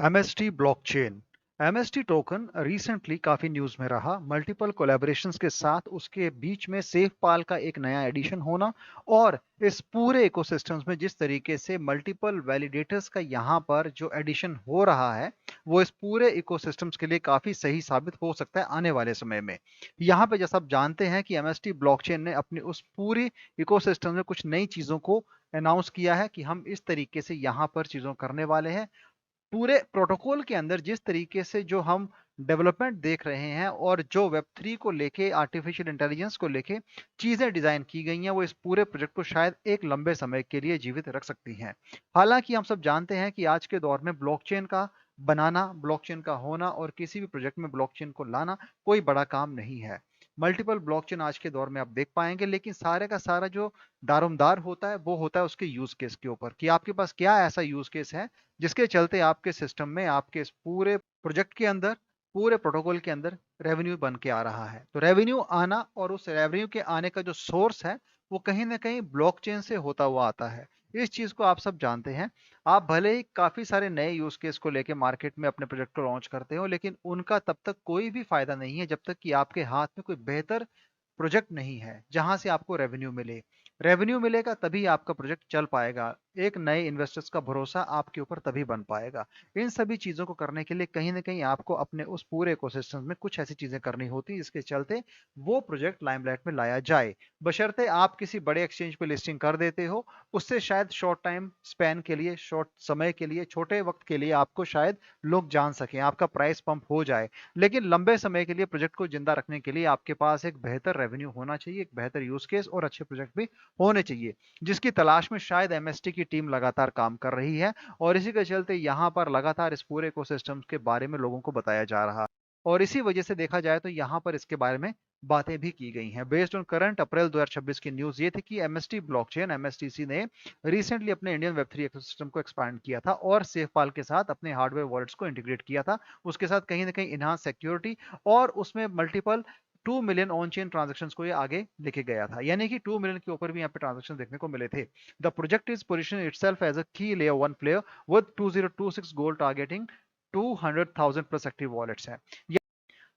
MST blockchain. MST token recently काफी news में रहा। मल्टीपल कोलैबोरेशंस के साथ उसके बीच में सेफपाल का एक नया एडिशन होना और इस पूरे इकोसिस्टम्स में जिस तरीके से मल्टीपल वैलिडेटर्स का यहाँ पर जो एडिशन हो रहा है वो इस पूरे इकोसिस्टम्स के लिए काफी सही साबित हो सकता है आने वाले समय में। यहाँ पे जैसा आप जानते हैं कि एमएसटी ब्लॉकचेन ने अपनी उस पूरी इकोसिस्टम में कुछ नई चीजों को अनाउंस किया है कि हम इस तरीके से यहाँ पर चीजों करने वाले हैं। पूरे प्रोटोकॉल के अंदर जिस तरीके से जो हम डेवलपमेंट देख रहे हैं और जो वेब थ्री को लेके आर्टिफिशियल इंटेलिजेंस को लेके चीजें डिजाइन की गई हैं वो इस पूरे प्रोजेक्ट को शायद एक लंबे समय के लिए जीवित रख सकती हैं। हालांकि हम सब जानते हैं कि आज के दौर में ब्लॉकचेन का बनाना, ब्लॉकचेन का होना और किसी भी प्रोजेक्ट में ब्लॉकचेन को लाना कोई बड़ा काम नहीं है। मल्टीपल ब्लॉकचेन आज के दौर में आप देख पाएंगे, लेकिन सारे का सारा जो दारोमदार होता है वो होता है उसके यूज केस के ऊपर कि आपके पास क्या ऐसा यूज केस है जिसके चलते आपके सिस्टम में, आपके इस पूरे प्रोजेक्ट के अंदर, पूरे प्रोटोकॉल के अंदर रेवेन्यू बन के आ रहा है। तो रेवेन्यू आना और उस रेवेन्यू के आने का जो सोर्स है वो कहीं ना कहीं ब्लॉकचेन से होता हुआ आता है। इस चीज को आप सब जानते हैं। आप भले ही काफी सारे नए यूज केस को लेके मार्केट में अपने प्रोजेक्ट को लॉन्च करते हो, लेकिन उनका तब तक कोई भी फायदा नहीं है जब तक कि आपके हाथ में कोई बेहतर प्रोजेक्ट नहीं है जहां से आपको रेवेन्यू मिले। रेवेन्यू मिलेगा तभी आपका प्रोजेक्ट चल पाएगा। एक नए इन्वेस्टर्स का भरोसा आपके ऊपर तभी बन पाएगा। इन सभी चीजों को करने के लिए कहीं ना कहीं आपको अपने उस पूरे इकोसिस्टम में कुछ ऐसी चीजें करनी होती है जिसके चलते वो प्रोजेक्ट लाइमलाइट में लाया जाए। बशर्ते आप किसी बड़े एक्सचेंज पे लिस्टिंग कर देते हो, उससे शायद शॉर्ट टाइम स्पैन के लिए, शॉर्ट समय के लिए, छोटे वक्त के लिए आपको शायद लोग जान सकें, आपका प्राइस पंप हो जाए। लेकिन लंबे समय के लिए प्रोजेक्ट को जिंदा रखने के लिए आपके पास एक बेहतर रेवेन्यू होना चाहिए, एक बेहतर यूज केस और अच्छे प्रोजेक्ट भी होने चाहिए, जिसकी तलाश में शायद एमएसटी की टीम लगातार काम कर रही है। और इसी के चलते यहाँ पर लगातार इस पूरे इकोसिस्टम के बारे में लोगों को बताया जा रहा है। और इसी वजह से देखा जाए तो यहाँ पर इसके बारे में बातें भी की गई हैं। बेस्ड ऑन करंट अप्रैल 2026 की न्यूज ये थी कि एमएसटी ब्लॉकचेन, एमएसटीसी ने रिसेंटली अपने इंडियन वेब थ्री इकोसिस्टम को एक्सपैंड किया था और सेफपाल के साथ अपने हार्डवेयर वॉलेट्स को इंटीग्रेट किया था। उसके साथ कहीं ना कहीं इनहांस सिक्योरिटी और उसमें multiple 2 million on chain transaction को ये आगे लेके गया था, यानी कि 2 मिलियन के ऊपर भी यहाँ पे ट्रांजेक्शन देखने को मिले थे। The project is position itself as a key layer one player with 2026 goal targeting 200,000 plus active wallets है।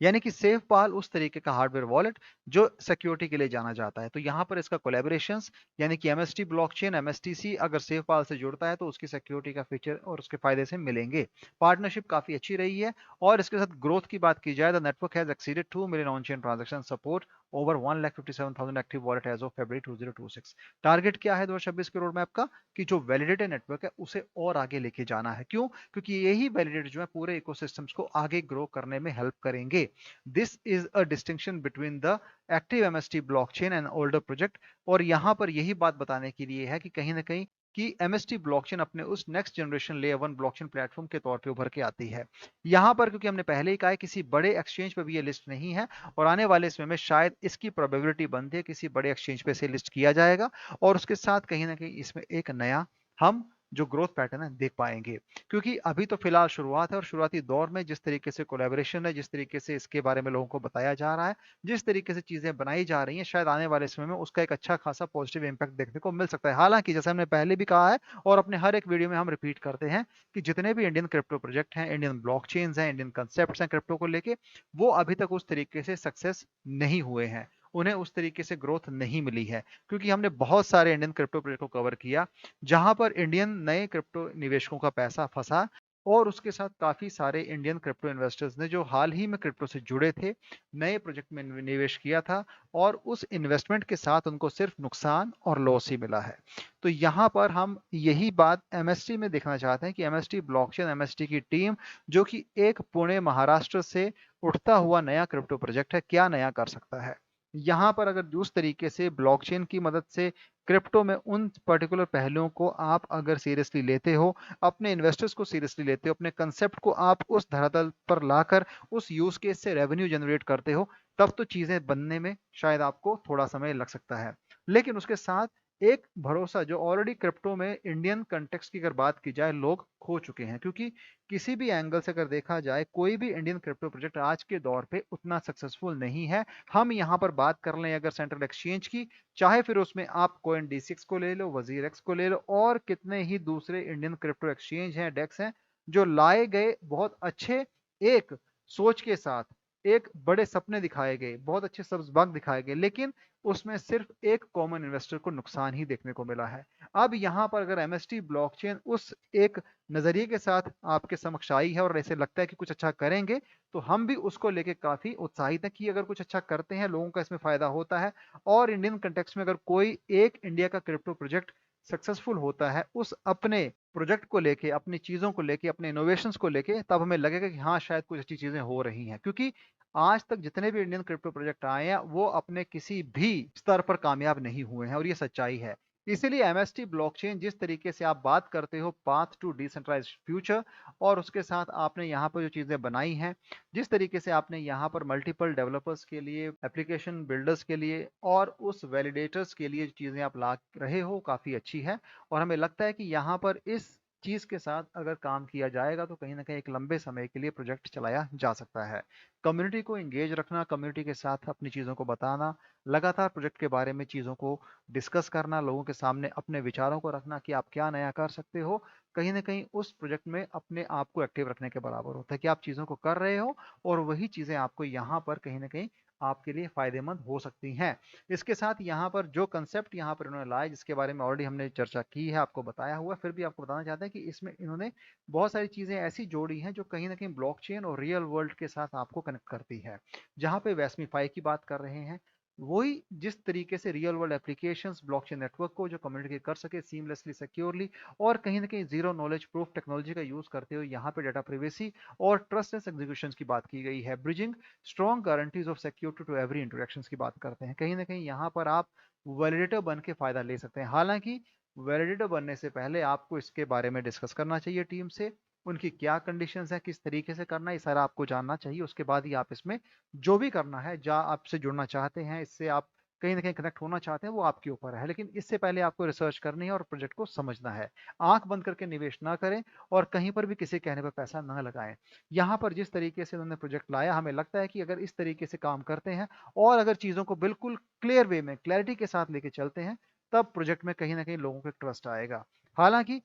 यानी कि सेफ पाल उस तरीके का हार्डवेयर वॉलेट जो सिक्योरिटी के लिए जाना जाता है। तो यहाँ पर इसका कोलेबोरेशंस यानी कि एमएसटी ब्लॉकचेन, एमएसटीसी अगर सेफ पाल से जुड़ता है तो उसकी सिक्योरिटी का फीचर और उसके फायदे से मिलेंगे। पार्टनरशिप काफी अच्छी रही है। और इसके साथ ग्रोथ की बात की जाए, the network has exceeded 2 million on chain transaction support over 1,57,000 active wallet as of February 2026। Target क्या है 2026 के रोड मैप का कि जो वैलिडेटेड नेटवर्क है उसे और आगे लेके जाना है। क्यों? क्योंकि यही वैलिडेट जो है पूरे इकोसिस्टम्स को आगे ग्रो करने में हेल्प करेंगे। This is a distinction between the active MST blockchain and older project। और यहाँ पर यही बात बताने के लिए है कि कहीं ना कहीं कि MST ब्लॉकचेन अपने उस next generation layer one blockchain platform के तौर पे उभर के आती है। यहाँ पर क्योंकि हमने पहले ही कहा है किसी बड़े एक्सचेंज पे भी ये लिस्ट नहीं है और आने वाले समय में शायद इसकी प्रोबेबिलिटी बनती है किसी बड़े एक्सचेंज पे से लिस्ट किया जाएगा और उसके साथ कहीं ना कहीं इसमें एक नया हम जो ग्रोथ पैटर्न है देख पाएंगे। क्योंकि अभी तो फिलहाल शुरुआत है और शुरुआती दौर में जिस तरीके से कोलैबोरेशन है, जिस तरीके से इसके बारे में लोगों को बताया जा रहा है, जिस तरीके से चीजें बनाई जा रही हैं, शायद आने वाले समय में उसका एक अच्छा खासा पॉजिटिव इम्पैक्ट देखने को मिल सकता है। हालांकि जैसे हमने पहले भी कहा है और अपने हर एक वीडियो में हम रिपीट करते हैं कि जितने भी इंडियन क्रिप्टो प्रोजेक्ट हैं, इंडियन ब्लॉकचेन्स हैं, इंडियन कंसेप्ट हैं क्रिप्टो को लेके, वो अभी तक उस तरीके से सक्सेस नहीं हुए हैं, उन्हें उस तरीके से ग्रोथ नहीं मिली है। क्योंकि हमने बहुत सारे इंडियन क्रिप्टो प्रोजेक्ट को कवर किया जहां पर इंडियन नए क्रिप्टो निवेशकों का पैसा फंसा और उसके साथ काफी सारे इंडियन क्रिप्टो इन्वेस्टर्स ने जो हाल ही में क्रिप्टो से जुड़े थे, नए प्रोजेक्ट में निवेश किया था और उस इन्वेस्टमेंट के साथ उनको सिर्फ नुकसान और लॉस ही मिला है। तो यहाँ पर हम यही बात एमएसटी में देखना चाहते हैं कि एमएसटी ब्लॉकचेन, एमएसटी की टीम जो कि एक पुणे महाराष्ट्र से उठता हुआ नया क्रिप्टो प्रोजेक्ट है, क्या नया कर सकता है। यहाँ पर अगर उस तरीके से ब्लॉकचेन की मदद से क्रिप्टो में उन पर्टिकुलर पहलुओं को आप अगर सीरियसली लेते हो, अपने इन्वेस्टर्स को सीरियसली लेते हो, अपने कंसेप्ट को आप उस धरातल पर लाकर उस यूज केस से रेवेन्यू जनरेट करते हो, तब तो चीजें बनने में शायद आपको थोड़ा समय लग सकता है। लेकिन उसके साथ एक भरोसा जो ऑलरेडी क्रिप्टो में इंडियन कंटेक्स्ट की अगर बात की जाए लोग खो चुके हैं। क्योंकि किसी भी एंगल से अगर देखा जाए कोई भी इंडियन क्रिप्टो प्रोजेक्ट आज के दौर पे उतना सक्सेसफुल नहीं है। हम यहाँ पर बात कर लें अगर सेंट्रल एक्सचेंज की, चाहे फिर उसमें आप कोइन डी को ले लो, वजीर एक्स को ले लो और कितने ही दूसरे इंडियन क्रिप्टो एक्सचेंज हैं, डेक्स हैं, जो लाए गए बहुत अच्छे एक सोच के साथ, एक बड़े सपने दिखाए गए, बहुत अच्छे सब्ज बाग दिखाए गए, लेकिन उसमें सिर्फ एक कॉमन इन्वेस्टर को नुकसान ही देखने को मिला है। अब यहाँ पर अगर एमएसटी ब्लॉकचेन उस एक नजरिए के साथ आपके समक्ष आई है और ऐसे लगता है कि कुछ अच्छा करेंगे, तो हम भी उसको लेके काफी उत्साहित हैं कि अगर कुछ अच्छा करते हैं, लोगों का इसमें फायदा होता है। और इंडियन कंटेक्स्ट में अगर कोई एक इंडिया का क्रिप्टो प्रोजेक्ट सक्सेसफुल होता है उस अपने प्रोजेक्ट को लेके, अपनी चीजों को लेके, अपने इनोवेशंस को लेके, तब हमें लगेगा कि हाँ शायद कुछ अच्छी चीजें हो रही हैं। क्योंकि आज तक जितने भी इंडियन क्रिप्टो प्रोजेक्ट आए हैं वो अपने किसी भी स्तर पर कामयाब नहीं हुए हैं, और ये सच्चाई है। इसीलिए एमएसटी ब्लॉकचेन जिस तरीके से आप बात करते हो पाथ टू डिसेंट्रलाइज्ड फ्यूचर, और उसके साथ आपने यहाँ पर जो चीजें बनाई हैं, जिस तरीके से आपने यहाँ पर मल्टीपल डेवलपर्स के लिए, एप्लीकेशन बिल्डर्स के लिए और उस वैलिडेटर्स के लिए जो चीजें आप ला रहे हो, काफी अच्छी है। और हमें लगता है कि यहाँ पर इस चीज के साथ अगर काम किया जाएगा तो कहीं ना कहीं एक लंबे समय के लिए प्रोजेक्ट चलाया जा सकता है। कम्युनिटी को एंगेज रखना, कम्युनिटी के साथ अपनी चीज़ों को बताना, लगातार प्रोजेक्ट के बारे में चीज़ों को डिस्कस करना, लोगों के सामने अपने विचारों को रखना कि आप क्या नया कर सकते हो, कहीं ना कहीं उस प्रोजेक्ट में अपने आप को एक्टिव रखने के बराबर होता है कि आप चीज़ों को कर रहे हो और वही चीज़ें आपको यहाँ पर कहीं ना कहीं आपके लिए फायदेमंद हो सकती हैं। इसके साथ यहाँ पर जो कंसेप्ट यहाँ पर इन्होंने लाए, जिसके बारे में ऑलरेडी हमने चर्चा की है, आपको बताया हुआ, फिर भी आपको बताना चाहते हैं कि इसमें इन्होंने बहुत सारी चीजें ऐसी जोड़ी हैं जो कहीं ना कहीं ब्लॉकचेन और रियल वर्ल्ड के साथ आपको कनेक्ट करती है। जहां पे वेस्मीफाई की बात कर रहे हैं, वही जिस तरीके से real world applications blockchain network को जो कम्युनिकेट कर सके सीमलेसली, सिक्योरली, और कहीं ना कहीं जीरो नॉलेज प्रूफ टेक्नोलॉजी का यूज करते हुए यहाँ पे डाटा प्रिवेसी और ट्रस्टलेस एग्जीक्यूशन की बात की गई है। Bridging strong guarantees of security to every interaction की बात करते हैं। कहीं ना कहीं यहाँ पर आप वैलिडेटर बन के फायदा ले सकते हैं। हालांकि वैलिडेटर बनने से पहले आपको इसके बारे में डिस्कस करना चाहिए टीम से, उनकी क्या कंडीशंस है, किस तरीके से करना है, ये सारा आपको जानना चाहिए। उसके बाद ही आप इसमें जो भी करना है, जहाँ आपसे जुड़ना चाहते हैं, इससे आप कहीं ना कहीं कनेक्ट होना चाहते हैं, वो आपके ऊपर है। लेकिन इससे पहले आपको रिसर्च करनी है और प्रोजेक्ट को समझना है। आंख बंद करके निवेश ना करें और कहीं पर भी किसी कहने पर पैसा ना लगाएं। यहाँ पर जिस तरीके से उन्होंने प्रोजेक्ट लाया, हमें लगता है कि अगर इस तरीके से काम करते हैं और अगर चीज़ों को बिल्कुल क्लियर वे में, क्लैरिटी के साथ लेके चलते हैं, तब प्रोजेक्ट में कहीं ना कहीं लोगों को ट्रस्ट आएगा। हालांकि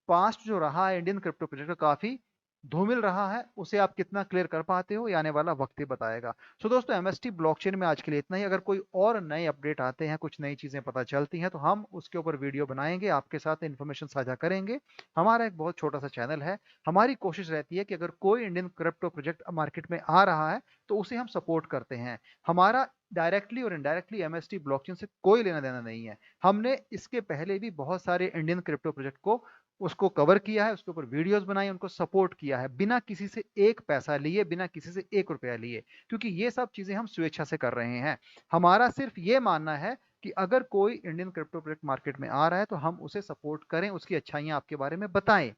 पास्ट जो रहा है इंडियन क्रिप्टो प्रोजेक्ट का, काफी धूमिल रहा है, उसे आप कितना क्लियर कर पाते हो ये आने वाला वक्त ही बताएगा। सो दोस्तों, एमएसटी ब्लॉकचेन में आज के लिए इतना ही। अगर कोई और नए अपडेट आते हैं, कुछ नई चीजें पता चलती हैं, तो हम उसके ऊपर वीडियो बनाएंगे, आपके साथ इन्फॉर्मेशन साझा करेंगे। हमारा एक बहुत छोटा सा चैनल है, हमारी कोशिश रहती है कि अगर कोई इंडियन क्रिप्टो प्रोजेक्ट मार्केट में आ रहा है तो उसे हम सपोर्ट करते हैं। हमारा डायरेक्टली और इनडायरेक्टली एमएसटी ब्लॉकचेन से कोई लेना देना नहीं है। हमने इसके पहले भी बहुत सारे इंडियन क्रिप्टो प्रोजेक्ट को उसको कवर किया है, उसके ऊपर वीडियोस बनाई, उनको सपोर्ट किया है, बिना किसी से एक पैसा लिए, बिना किसी से एक रुपया लिए, क्योंकि ये सब चीजें हम स्वेच्छा से कर रहे हैं। हमारा सिर्फ ये मानना है कि अगर कोई इंडियन क्रिप्टो प्रोजेक्ट मार्केट में आ रहा है तो हम उसे सपोर्ट करें, उसकी अच्छाइयां आपके बारे में बताएं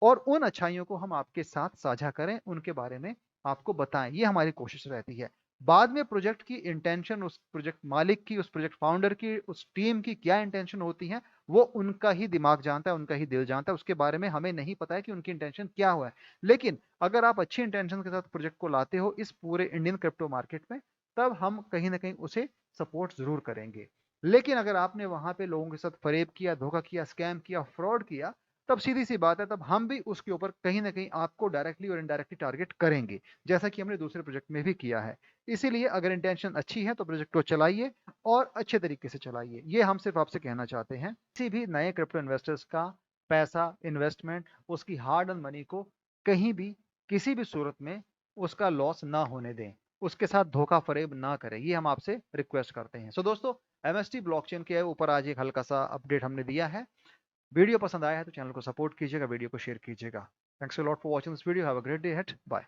और उन अच्छाइयों को हम आपके साथ साझा करें, उनके बारे में आपको बताएं। ये हमारी कोशिश रहती है। बाद में प्रोजेक्ट की इंटेंशन, उस प्रोजेक्ट मालिक की, उस प्रोजेक्ट फाउंडर की, उस टीम की क्या इंटेंशन होती है, वो उनका ही दिमाग जानता है, उनका ही दिल जानता है। उसके बारे में हमें नहीं पता है कि उनकी इंटेंशन क्या हुआ है। लेकिन अगर आप अच्छी इंटेंशन के साथ प्रोजेक्ट को लाते हो इस पूरे इंडियन क्रिप्टो मार्केट में, तब हम कहीं ना कहीं उसे सपोर्ट जरूर करेंगे। लेकिन अगर आपने वहां पे लोगों के साथ फरेब किया, धोखा किया, स्कैम किया, फ्रॉड किया, तब सीधी सी बात है, तब हम भी उसके ऊपर कहीं ना कहीं आपको डायरेक्टली और इनडायरेक्टली टारगेट करेंगे, जैसा कि हमने दूसरे प्रोजेक्ट में भी किया है। इसीलिए अगर इंटेंशन अच्छी है तो प्रोजेक्ट को चलाइए और अच्छे तरीके से चलाइए। ये हम सिर्फ आपसे कहना चाहते हैं। किसी भी नए क्रिप्टो इन्वेस्टर्स का पैसा, इन्वेस्टमेंट, उसकी हार्ड अर्न मनी को कहीं भी, किसी भी सूरत में उसका लॉस ना होने दें, उसके साथ धोखा फरेब ना करें, ये हम आपसे रिक्वेस्ट करते हैं। सो दोस्तों, एमएसटी ब्लॉकचेन के ऊपर आज एक हल्का सा अपडेट हमने दिया है। वीडियो पसंद आया है तो चैनल को सपोर्ट कीजिएगा, वीडियो को शेयर कीजिएगा। Thanks a lot for watching this video. Have a great day ahead. Bye.